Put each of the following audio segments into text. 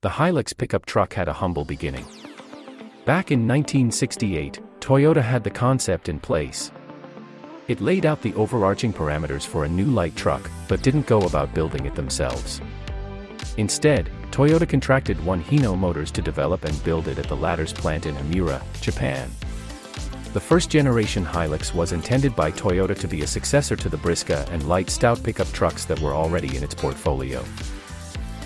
the Hilux pickup truck had a humble beginning. Back in 1968, Toyota had the concept in place. It laid out the overarching parameters for a new light truck, but didn't go about building it themselves. Instead, Toyota contracted one Hino Motors to develop and build it at the latter's plant in Hamura, Japan. The first-generation Hilux was intended by Toyota to be a successor to the Briska and Light Stout pickup trucks that were already in its portfolio.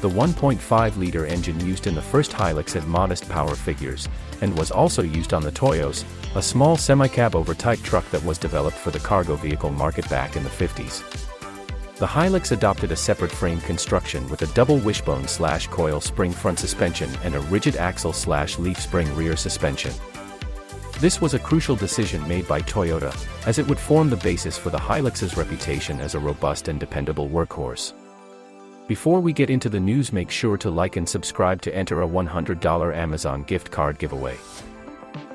The 1.5-liter engine used in the first Hilux had modest power figures, and was also used on the Toyoace, a small semi-cab over-type truck that was developed for the cargo vehicle market back in the 50s. The Hilux adopted a separate frame construction with a double wishbone/coil spring front suspension and a rigid axle/leaf spring rear suspension. This was a crucial decision made by Toyota, as it would form the basis for the Hilux's reputation as a robust and dependable workhorse. Before we get into the news, make sure to like and subscribe to enter a $100 Amazon gift card giveaway.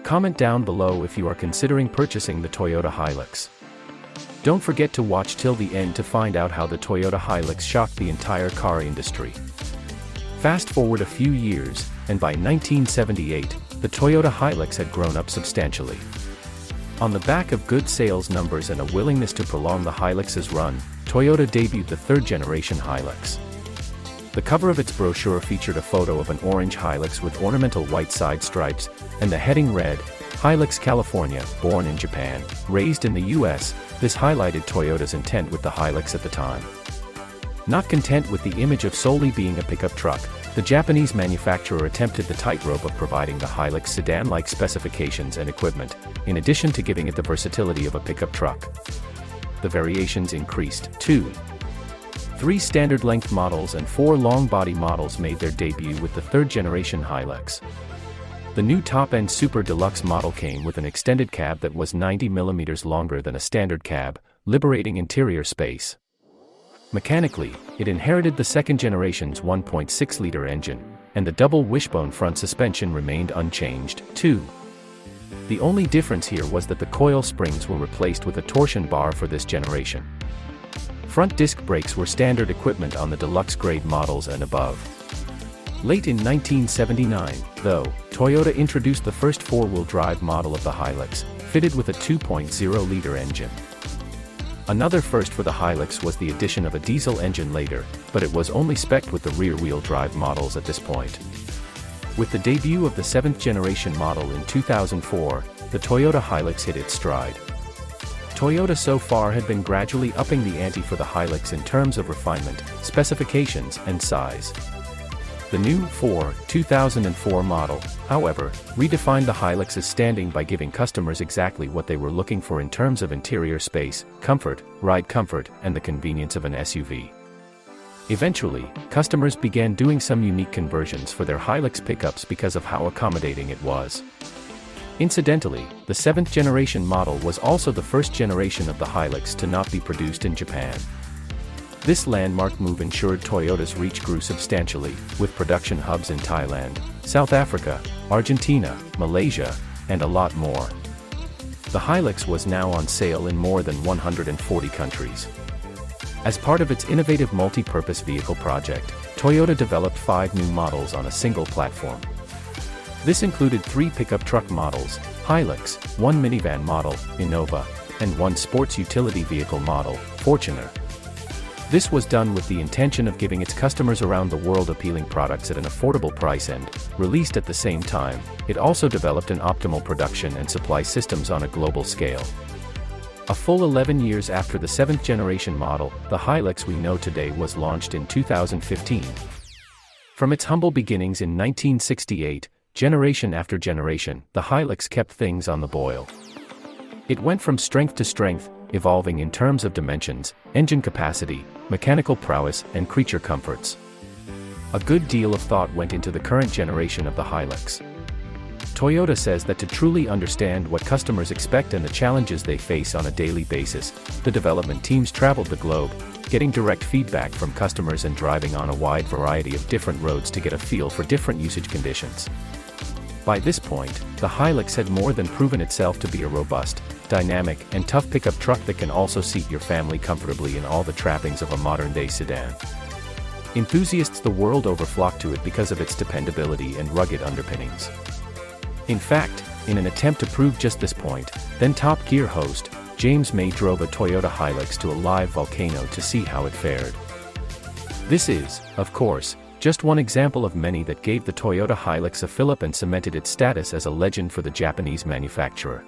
Comment down below if you are considering purchasing the Toyota Hilux. Don't forget to watch till the end to find out how the Toyota Hilux shocked the entire car industry. Fast forward a few years, and by 1978, the Toyota Hilux had grown up substantially. On the back of good sales numbers and a willingness to prolong the Hilux's run, Toyota debuted the third-generation Hilux. The cover of its brochure featured a photo of an orange Hilux with ornamental white side stripes, and the heading read, "Hilux California, born in Japan, raised in the US." This highlighted Toyota's intent with the Hilux at the time. Not content with the image of solely being a pickup truck, the Japanese manufacturer attempted the tightrope of providing the Hilux sedan-like specifications and equipment, in addition to giving it the versatility of a pickup truck. The variations increased, too. 3 standard-length models and 4 long-body models made their debut with the third-generation Hilux. The new top-end Super Deluxe model came with an extended cab that was 90 mm longer than a standard cab, liberating interior space. Mechanically, it inherited the second generation's 1.6-liter engine, and the double wishbone front suspension remained unchanged, too. The only difference here was that the coil springs were replaced with a torsion bar for this generation. Front disc brakes were standard equipment on the deluxe-grade models and above. Late in 1979, though, Toyota introduced the first four-wheel drive model of the Hilux, fitted with a 2.0-liter engine. Another first for the Hilux was the addition of a diesel engine later, but it was only spec'd with the rear-wheel drive models at this point. With the debut of the 7th-generation model in 2004, the Toyota Hilux hit its stride. Toyota so far had been gradually upping the ante for the Hilux in terms of refinement, specifications, and size. The new 2004 model, however, redefined the Hilux's standing by giving customers exactly what they were looking for in terms of interior space, comfort, ride comfort, and the convenience of an SUV. Eventually, customers began doing some unique conversions for their Hilux pickups because of how accommodating it was. Incidentally, the 7th-generation model was also the first generation of the Hilux to not be produced in Japan. This landmark move ensured Toyota's reach grew substantially, with production hubs in Thailand, South Africa, Argentina, Malaysia, and a lot more. The Hilux was now on sale in more than 140 countries. As part of its innovative multi-purpose vehicle project, Toyota developed 5 new models on a single platform. This included 3 pickup truck models, Hilux, 1 minivan model, Innova, and 1 sports utility vehicle model, Fortuner. This was done with the intention of giving its customers around the world appealing products at an affordable price and, released at the same time, it also developed an optimal production and supply systems on a global scale. A full 11 years after the 7th-generation model, the Hilux we know today was launched in 2015. From its humble beginnings in 1968, generation after generation, the Hilux kept things on the boil. It went from strength to strength, evolving in terms of dimensions, engine capacity, mechanical prowess, and creature comforts. A good deal of thought went into the current generation of the Hilux. Toyota says that to truly understand what customers expect and the challenges they face on a daily basis, the development teams traveled the globe, getting direct feedback from customers and driving on a wide variety of different roads to get a feel for different usage conditions. By this point, the Hilux had more than proven itself to be a robust, dynamic, and tough pickup truck that can also seat your family comfortably in all the trappings of a modern-day sedan. Enthusiasts the world over flock to it because of its dependability and rugged underpinnings. In fact, in an attempt to prove just this point, then Top Gear host, James May drove a Toyota Hilux to a live volcano to see how it fared. This is, of course, just one example of many that gave the Toyota Hilux a fillip and cemented its status as a legend for the Japanese manufacturer.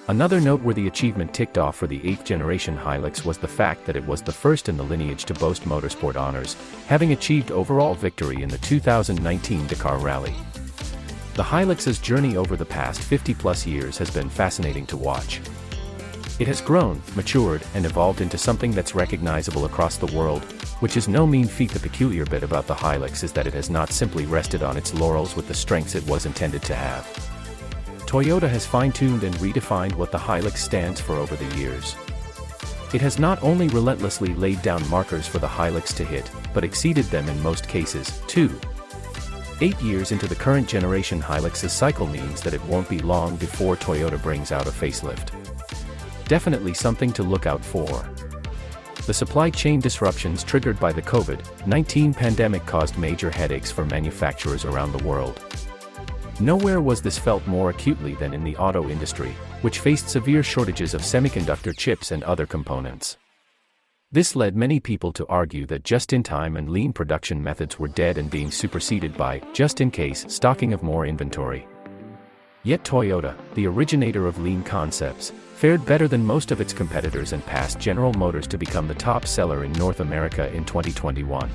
Another noteworthy achievement ticked off for the 8th generation Hilux was the fact that it was the first in the lineage to boast motorsport honors, having achieved overall victory in the 2019 Dakar Rally. The Hilux's journey over the past 50-plus years has been fascinating to watch. It has grown, matured, and evolved into something that's recognizable across the world, which is no mean feat. The peculiar bit about the Hilux is that it has not simply rested on its laurels with the strengths it was intended to have. Toyota has fine-tuned and redefined what the Hilux stands for over the years. It has not only relentlessly laid down markers for the Hilux to hit, but exceeded them in most cases, too. 8 years into the current generation Hilux's cycle means that it won't be long before Toyota brings out a facelift. Definitely something to look out for. The supply chain disruptions triggered by the COVID-19 pandemic caused major headaches for manufacturers around the world. Nowhere was this felt more acutely than in the auto industry, which faced severe shortages of semiconductor chips and other components. This led many people to argue that just-in-time and lean production methods were dead and being superseded by just-in-case stocking of more inventory. Yet Toyota, the originator of lean concepts, fared better than most of its competitors and passed General Motors to become the top seller in North America in 2021.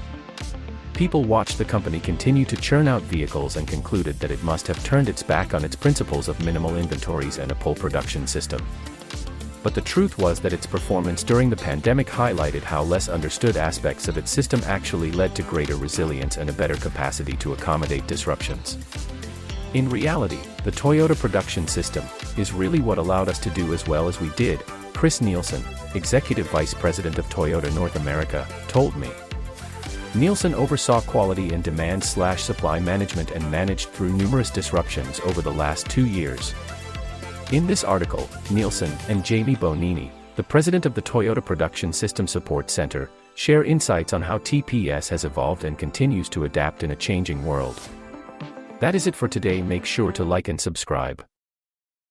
People watched the company continue to churn out vehicles and concluded that it must have turned its back on its principles of minimal inventories and a pull production system. But the truth was that its performance during the pandemic highlighted how less understood aspects of its system actually led to greater resilience and a better capacity to accommodate disruptions. In reality, the Toyota production system is really what allowed us to do as well as we did, Chris Nielsen, Executive Vice President of Toyota North America, told me. Nielsen oversaw quality and demand/supply management and managed through numerous disruptions over the last 2 years. In this article, Nielsen and Jamie Bonini, the president of the Toyota Production System Support Center, share insights on how TPS has evolved and continues to adapt in a changing world. That is it for today. Make sure to like and subscribe.